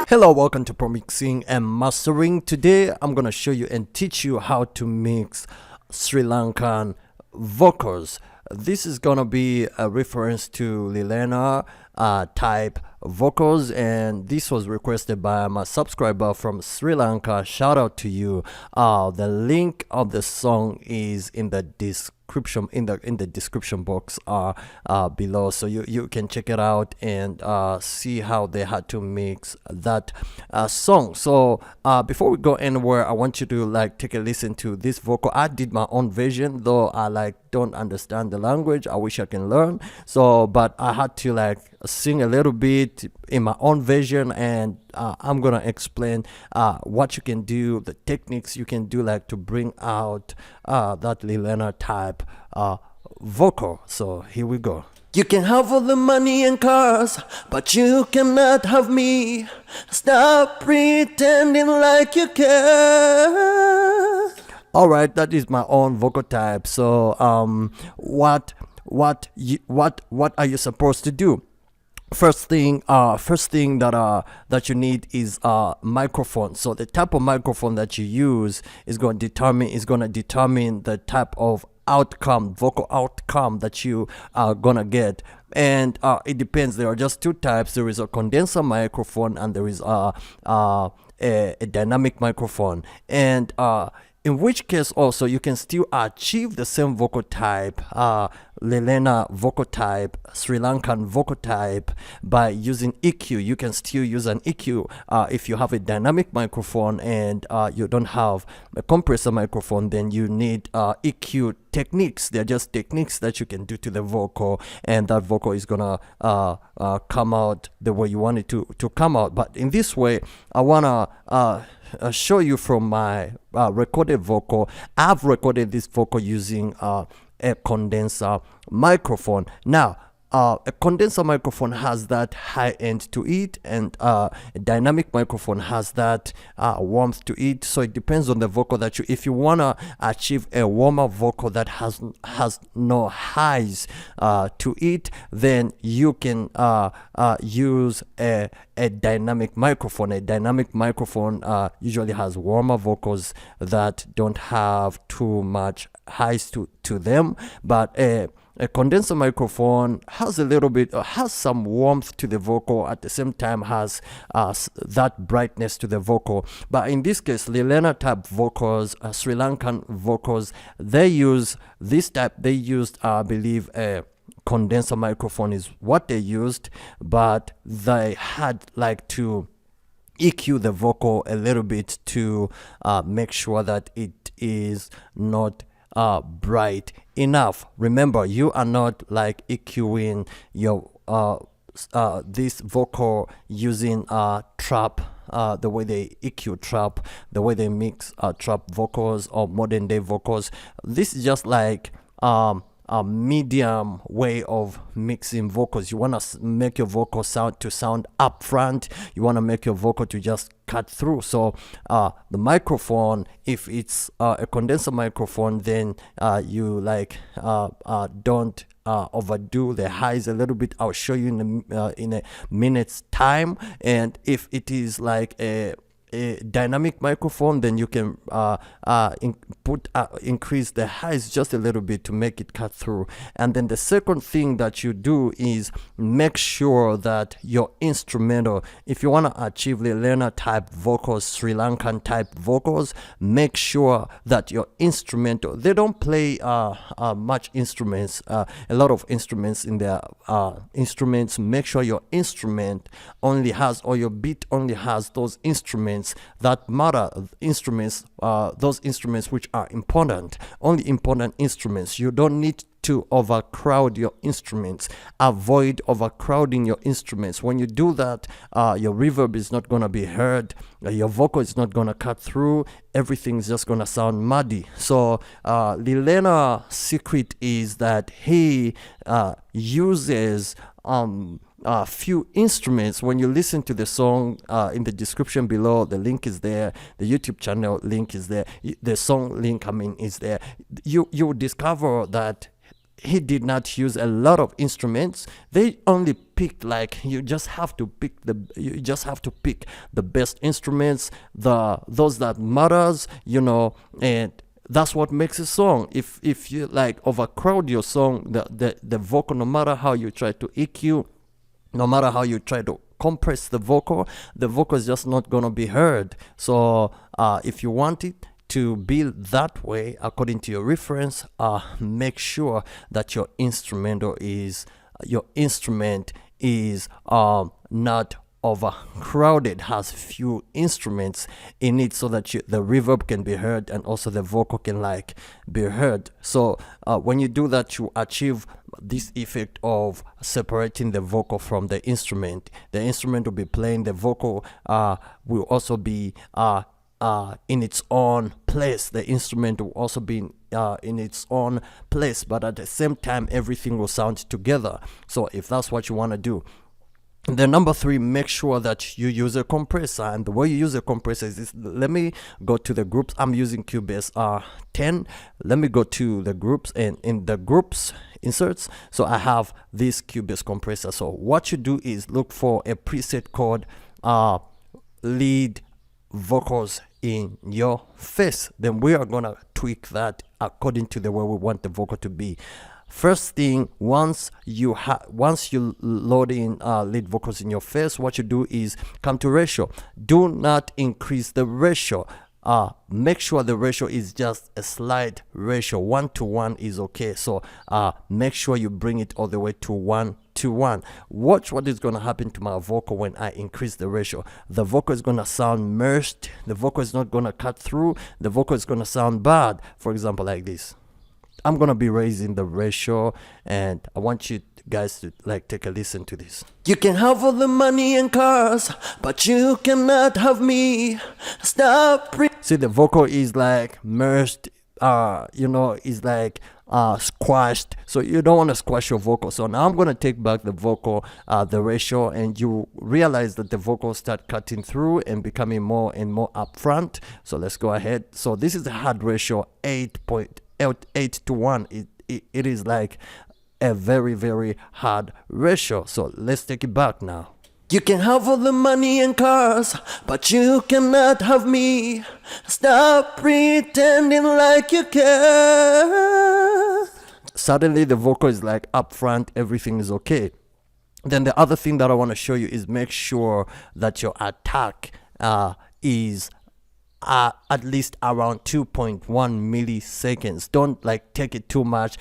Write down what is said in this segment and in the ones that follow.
Hello, welcome to Promixing and Mastering. Today I'm gonna show you and teach you how to mix Sri Lankan vocals. This is gonna be a reference to Lilena type vocals, and this was requested by my subscriber from Sri Lanka. Shout out to you. The link of the song is in the description in the description box below, so you can check it out and see how they had to mix that song. So before we go anywhere, I want you to take a listen to this vocal. I did my own version, though I don't understand the language. I wish I can learn, so but I had to sing a little bit in my own version, and I'm gonna explain what you can do, the techniques you can do to bring out that Lilena type vocal. So here we go. You can have all the money and cars, but you cannot have me. Stop pretending like you care. All right, that is my own vocal type. So what are you supposed to do? First thing that you need is a microphone. So the type of microphone that you use is going to determine the type of vocal outcome that you are gonna get. And it depends. There are just two types. There is a condenser microphone and there is a dynamic microphone. And in which case also you can still achieve the same vocal type, Lilena vocal type, Sri Lankan vocal type, by using EQ. You can still use an EQ if you have a dynamic microphone and you don't have a compressor microphone. Then you need EQ techniques. They're just techniques that you can do to the vocal, and that vocal is gonna come out the way you want it to come out. But in this way, I wanna show you from my recorded vocal. I've recorded this vocal using a condenser microphone. Now a condenser microphone has that high end to it, and a dynamic microphone has that warmth to it. So it depends on the vocal that if you want to achieve a warmer vocal that has no highs to it, then you can use a dynamic microphone. A dynamic microphone usually has warmer vocals that don't have too much highs to them, but a condenser microphone has has some warmth to the vocal, at the same time has that brightness to the vocal. But in this case, Lilena type vocals, Sri Lankan vocals, they use this type. They used, I believe, a condenser microphone is what they used, but they had to EQ the vocal a little bit to make sure that it is not bright enough. Remember, you are not EQing your this vocal using trap, the way they EQ trap, the way they mix trap vocals or modern day vocals. This is just a medium way of mixing vocals. You want to make your vocal sound up front. You want to make your vocal to just cut through. So the microphone, if it's a condenser microphone, then you don't overdo the highs a little bit. I'll show you in a minute's time. And if it is a dynamic microphone, then you can increase the highs just a little bit to make it cut through. And then the second thing that you do is make sure that your instrumental, if you want to achieve Lilena type vocals, Sri Lankan type vocals, make sure that your instrumental, they don't play much instruments, a lot of instruments in their instruments. Make sure your instrument only has, or your beat only has, those instruments that matter, those instruments which are important, only important instruments. You don't need to overcrowd your instruments. Avoid overcrowding your instruments. When you do that, your reverb is not going to be heard, your vocal is not going to cut through, everything's just going to sound muddy. So Lilena's secret is that he uses few instruments. When you listen to the song, in the description below, the link is there, the YouTube channel link is there, the song link is there. You will discover that he did not use a lot of instruments. They only pick, like you just have to pick the best instruments, those that matters, you know, and that's what makes a song. If you like overcrowd your song, the vocal, no matter how you try to EQ, no matter how you try to compress the vocal is just not gonna be heard. So if you want it to be that way according to your reference, make sure that your instrument is not overcrowded, has few instruments in it, so that the reverb can be heard and also the vocal can like be heard. So when you do that, you achieve this effect of separating the vocal from the instrument. The instrument will be playing, the vocal will also be in its own place. The instrument will also be in its own place, but at the same time everything will sound together. So if that's what you want to do. Then number 3, make sure that you use a compressor. And the way you use a compressor is this. Let me go to the groups. I'm using Cubase 10. Let me go to the groups, and in the groups inserts, so I have this Cubase compressor. So what you do is look for a preset called lead vocals in your face. Then we are gonna tweak that according to the way we want the vocal to be. First thing, once you load in lead vocals in your face, what you do is come to ratio. Do not increase the ratio. Make sure the ratio is just a slight ratio. 1:1 is okay. So make sure you bring it all the way to 1:1. Watch what is going to happen to my vocal when I increase the ratio. The vocal is going to sound merged. The vocal is not going to cut through. The vocal is going to sound bad. For example, like this. I'm going to be raising the ratio, and I want you guys to like take a listen to this. You can have all the money and cars, but you cannot have me. Stop. See, the vocal is like merged, you know, is like squashed. So you don't want to squash your vocal. So now I'm going to take back the vocal, the ratio, and you realize that the vocals start cutting through and becoming more and more upfront. So let's go ahead. So this is the hard ratio, 8:1. It is like a very, very hard ratio. So let's take it back now. You can have all the money and cars, but you cannot have me. Stop pretending like you care. Suddenly the vocal is like up front, everything is okay. Then the other thing that I want to show you is make sure that your attack is at least around 2.1 milliseconds. Don't like take it too much.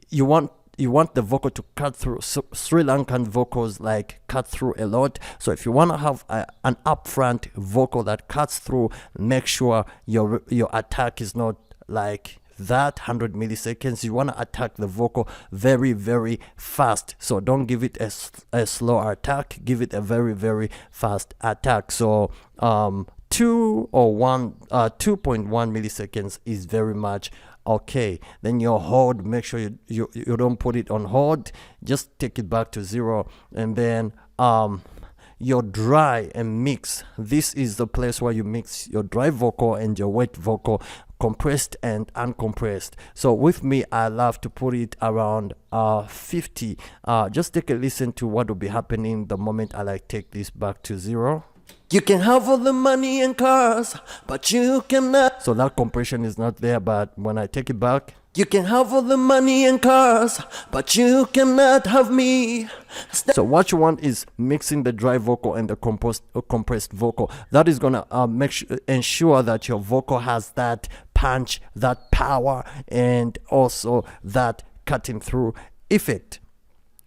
You want the vocal to cut through. So Sri Lankan vocals like cut through a lot. So if you want to have an upfront vocal that cuts through, make sure your attack is not like that 100 milliseconds. You want to attack the vocal very, very fast. So don't give it a slow attack. Give it a very, very fast attack. So 2.1 milliseconds is very much okay. Then your hold, make sure you don't put it on hold. Just take it back to 0. And then your dry and mix. This is the place where you mix your dry vocal and your wet vocal, compressed and uncompressed. So with me, I love to put it around 50. Just take a listen to what will be happening the moment I like take this back to 0. You can have all the money and cars, but you cannot. So that compression is not there, but when I take it back, you can have all the money and cars, but you cannot have me. So what you want is mixing the dry vocal and the compressed vocal. That is gonna ensure that your vocal has that punch, that power, and also that cutting through effect.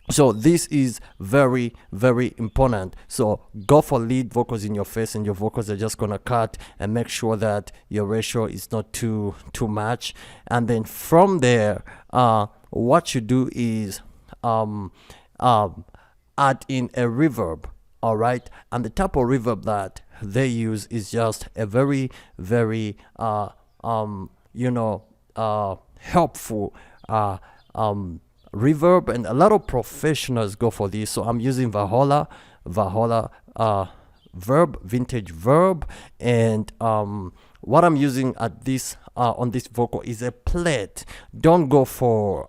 So this is very, very important. So go for lead vocals in your face, and your vocals are just gonna cut, and make sure that your ratio is not too much. And then from there, what you do is add in a reverb. All right, and the type of reverb that they use is just a very, very helpful reverb, and a lot of professionals go for this. So I'm using Valhalla Verb, vintage Verb, and what I'm using at this on this vocal is a plate. Don't go for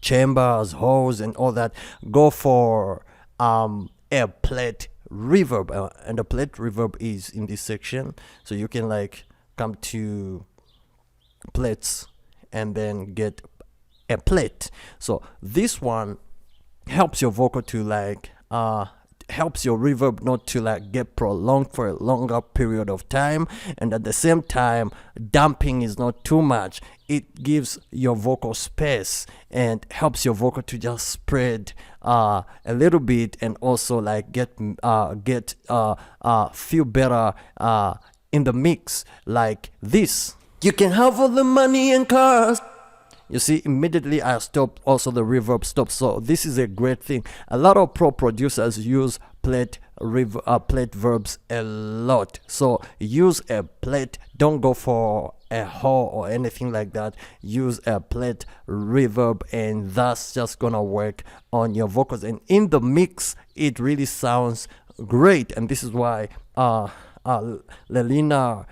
chambers, halls, and all that, go for a plate reverb, and the plate reverb is in this section. So you can like come to plates and then get a plate. So this one helps your vocal to like helps your reverb not to like get prolonged for a longer period of time, and at the same time damping is not too much. It gives your vocal space and helps your vocal to just spread a little bit, and also like get feel better in the mix like this. You can have all the money and cars. You see, immediately I stopped, also the reverb stopped. So this is a great thing. A lot of pro producers use plate verbs a lot. So use a plate. Don't go for a hall or anything like that. Use a plate reverb, and that's just gonna work on your vocals. And in the mix, it really sounds great. And this is why Lelina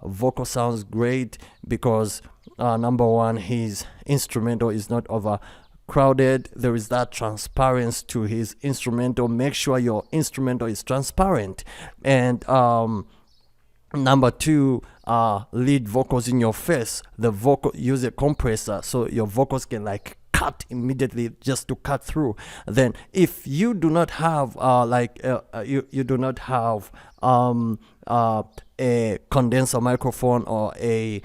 vocal sounds great, because number one, his instrumental is not overcrowded. There is that transparency to his instrumental. Make sure your instrumental is transparent. And number two, lead vocals in your face. The vocal, use a compressor so your vocals can like cut immediately, just to cut through. Then if you do not have you do not have a condenser microphone or a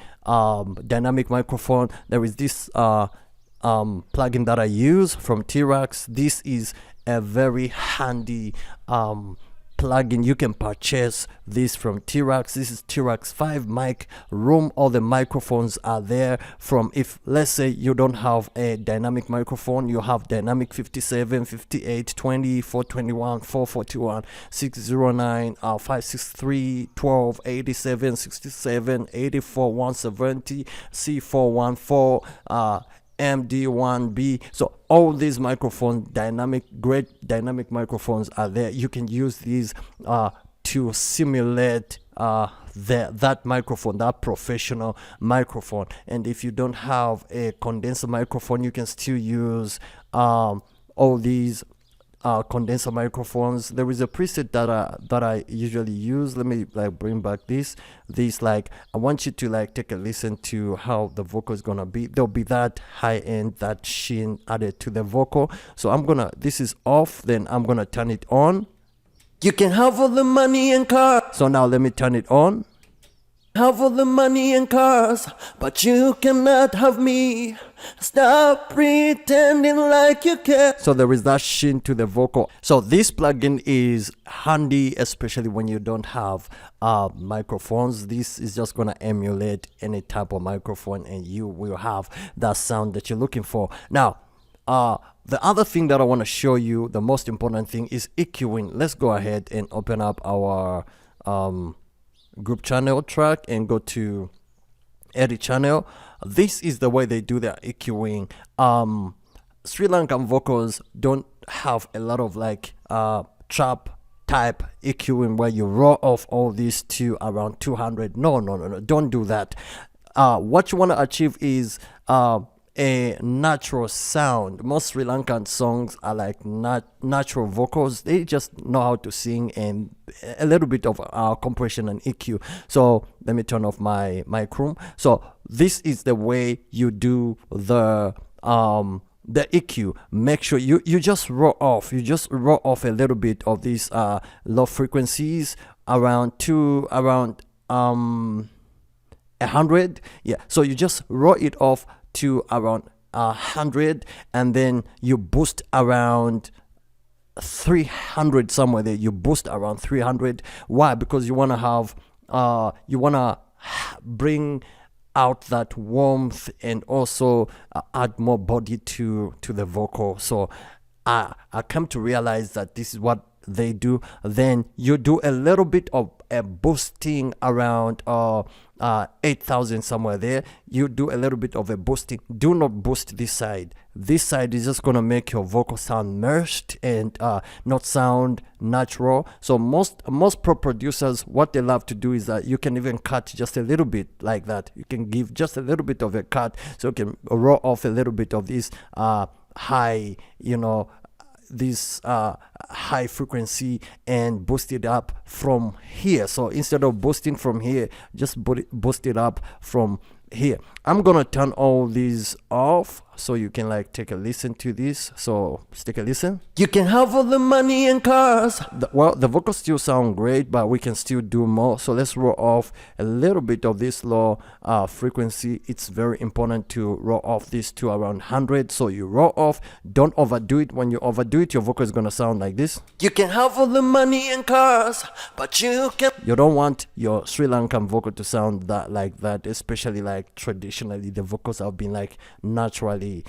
dynamic microphone, there is this plugin that I use from T-Rex. This is a very handy plugin. You can purchase this from T-Rex. This is T-Rex 5 mic room. All the microphones are there. From, if let's say you don't have a dynamic microphone, you have dynamic 57, 58, 20, 421, 441, 609, 563, 12, 87, 67, 84, 170, C414, MD1B. So all these microphones, great dynamic microphones are there. You can use these to simulate that microphone, that professional microphone. And if you don't have a condenser microphone, you can still use all these condenser microphones. There is a preset that I usually use. Let me like bring back this like, I want you to like take a listen to how the vocal is gonna be. There'll be that high end, that sheen added to the vocal. So this is off, then I'm gonna turn it on. You can have all the money and cars. So now let me turn it on. Have all the money and cars, but you cannot have me. Stop pretending like you care. So there is that sheen to the vocal. So this plugin is handy, especially when you don't have microphones. This is just gonna emulate any type of microphone, and you will have that sound that you're looking for. Now, the other thing that I want to show you, the most important thing, is EQing. Let's go ahead and open up our group channel track and go to edit channel. This is the way they do their EQing. Sri Lankan vocals don't have a lot of like trap type EQing where you raw off all these to around 200. No, don't do that. What you want to achieve is a natural sound. Most Sri Lankan songs are like natural vocals. They just know how to sing, and a little bit of compression and EQ. So let me turn off my mic room. So this is the way you do the EQ. Make sure you just raw off. You just raw off a little bit of these low frequencies around 100. Yeah. So you just raw it off to around 100, and then you boost around 300 somewhere there. You boost around 300. Why? Because you want to have bring out that warmth and also add more body to the vocal. So I come to realize that this is what they do. Then you do a little bit of a boosting around 8,000 somewhere there. You do a little bit of a boosting. Do not boost this side. This side is just gonna make your vocal sound merged and not sound natural. So most pro producers, what they love to do is that you can even cut just a little bit like that. You can give just a little bit of a cut, so you can raw off a little bit of this high, this high frequency and boost it up from here. So instead of boosting from here, just boost it up from here. I'm gonna turn all these off so you can like take a listen to this. So let's take a listen. You can have all the money and cars. Well, the vocals still sound great, but we can still do more. So let's roll off a little bit of this low frequency. It's very important to roll off this to around 100. So you roll off, don't overdo it. When you overdo it, your vocal is gonna sound like this. You can have all the money and cars, but you don't want your Sri Lankan vocal to sound like that, especially like traditionally the vocals have been like naturally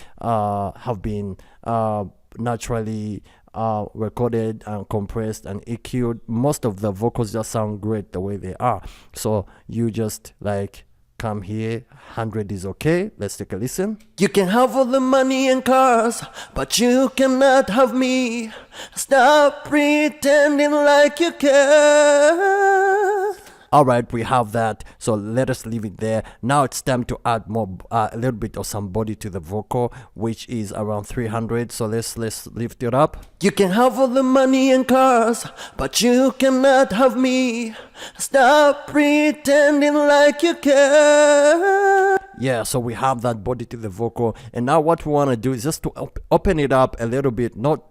recorded and compressed and EQ'd. Most of the vocals just sound great the way they are. So you just like come here, 100 is okay. Let's take a listen. You can have all the money and cars, but you cannot have me. Stop pretending like you care. All right, we have that, so let us leave it there. Now it's time to add more, a little bit of some body to the vocal, which is around 300. So let's lift it up. You can have all the money and cars, but you cannot have me. Stop pretending like you care. Yeah, so we have that body to the vocal, and now what we want to do is just to open it up a little bit, not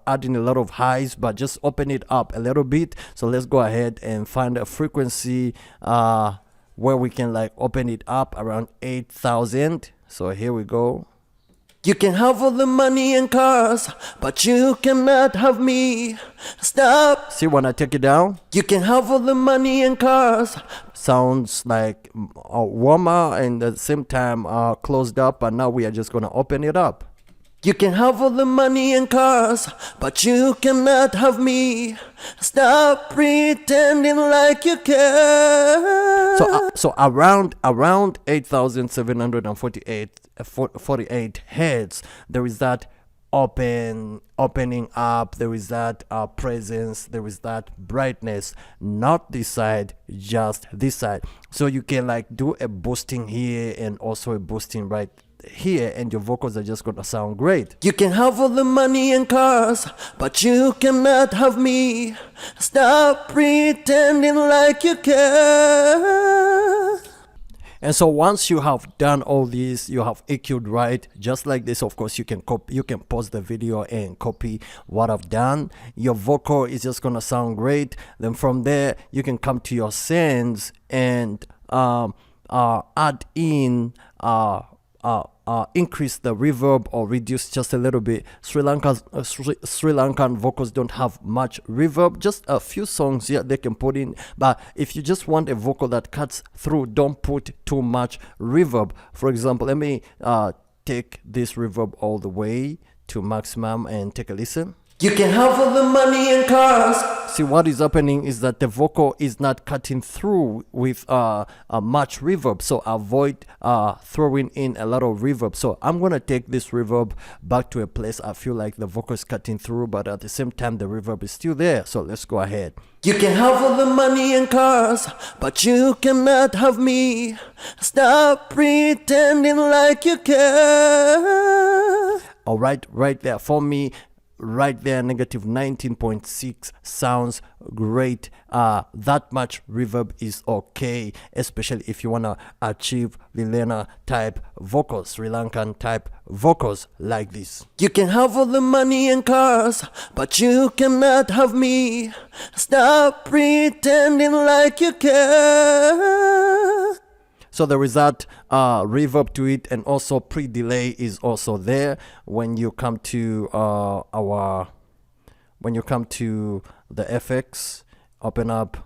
adding a lot of highs, but just open it up a little bit. So let's go ahead and find a frequency where we can like open it up around 8,000. So here we go. You can have all the money and cars, but you cannot have me. Stop. See when I take it down? You can have all the money and cars. Sounds like warmer and at the same time closed up, and now we are just gonna open it up. You can have all the money and cars, but you cannot have me. Stop pretending like you care. So around 8,748 hertz, there is that opening up, there is that presence, there is that brightness. Not this side, just this side. So you can like do a boosting here and also a boosting right here, and your vocals are just gonna sound great. You can have all the money and cars, but you cannot have me. Stop pretending like you care. And so once you have done all these, you have EQ'd right, just like this. Of course, you can pause the video and copy what I've done. Your vocal is just gonna sound great. Then from there, you can come to your sends and add in increase the reverb or reduce just a little bit. Sri Lankan vocals don't have much reverb, just a few songs they can put in, but if you just want a vocal that cuts through, don't put too much reverb. For example, let me take this reverb all the way to maximum and take a listen. You can have all the money and cars. See, what is happening is that the vocal is not cutting through with much reverb, so avoid throwing in a lot of reverb. So I'm gonna take this reverb back to a place I feel like the vocal is cutting through, but at the same time the reverb is still there. So let's go ahead. You can have all the money and cars, but you cannot have me. Stop pretending like you care. All right, right there for me. Right there, negative 19.6 sounds great. That much reverb is okay, especially if you want to achieve Lilena type vocals, Sri Lankan type vocals like this. You can have all the money and cars, but you cannot have me. Stop pretending like you care. So there is that reverb to it, and also pre-delay is also there when you come to the FX. Open up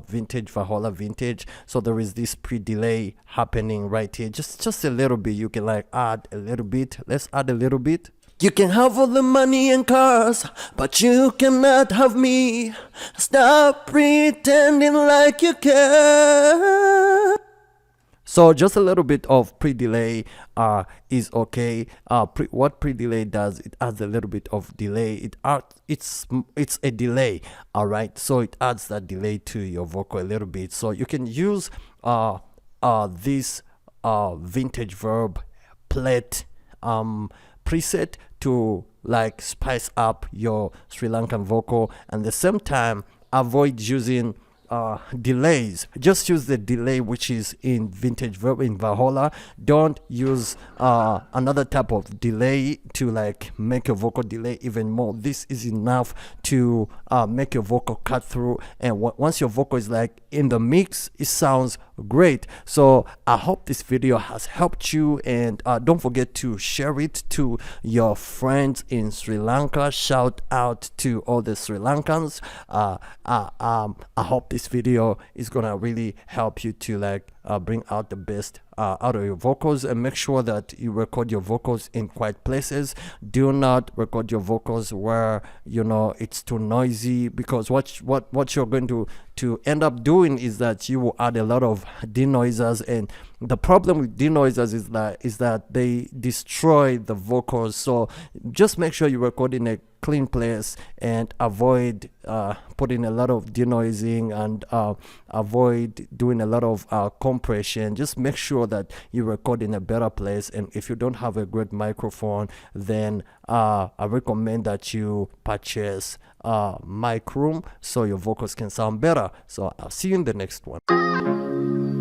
vintage Vahola vintage. So there is this pre-delay happening right here. Just a little bit. You can like add a little bit. Let's add a little bit. You can have all the money and cars, but you cannot have me. Stop pretending like you care. So just a little bit of pre-delay is okay. What pre-delay does, it adds a little bit of delay. It's a delay, all right? So it adds that delay to your vocal a little bit. So you can use this vintage verb plate preset to like spice up your Sri Lankan vocal, and at the same time avoid using delays. Just use the delay which is in vintage verb in Vahola. Don't use another type of delay to like make your vocal delay even more. This is enough to make your vocal cut through, and once your vocal is like in the mix, it sounds great. So I hope this video has helped you, and don't forget to share it to your friends in Sri Lanka. Shout out to all the Sri Lankans. I hope this video is gonna really help you to like bring out the best out of your vocals, and make sure that you record your vocals in quiet places. Do not record your vocals where it's too noisy, because what you're going to end up doing is that you will add a lot of denoisers, and the problem with denoisers is that they destroy the vocals. So just make sure you record in a clean place and avoid putting a lot of denoising, and avoid doing a lot of compression. Just make sure that you record in a better place, and if you don't have a great microphone, then I recommend that you purchase mic room so your vocals can sound better. So I'll see you in the next one.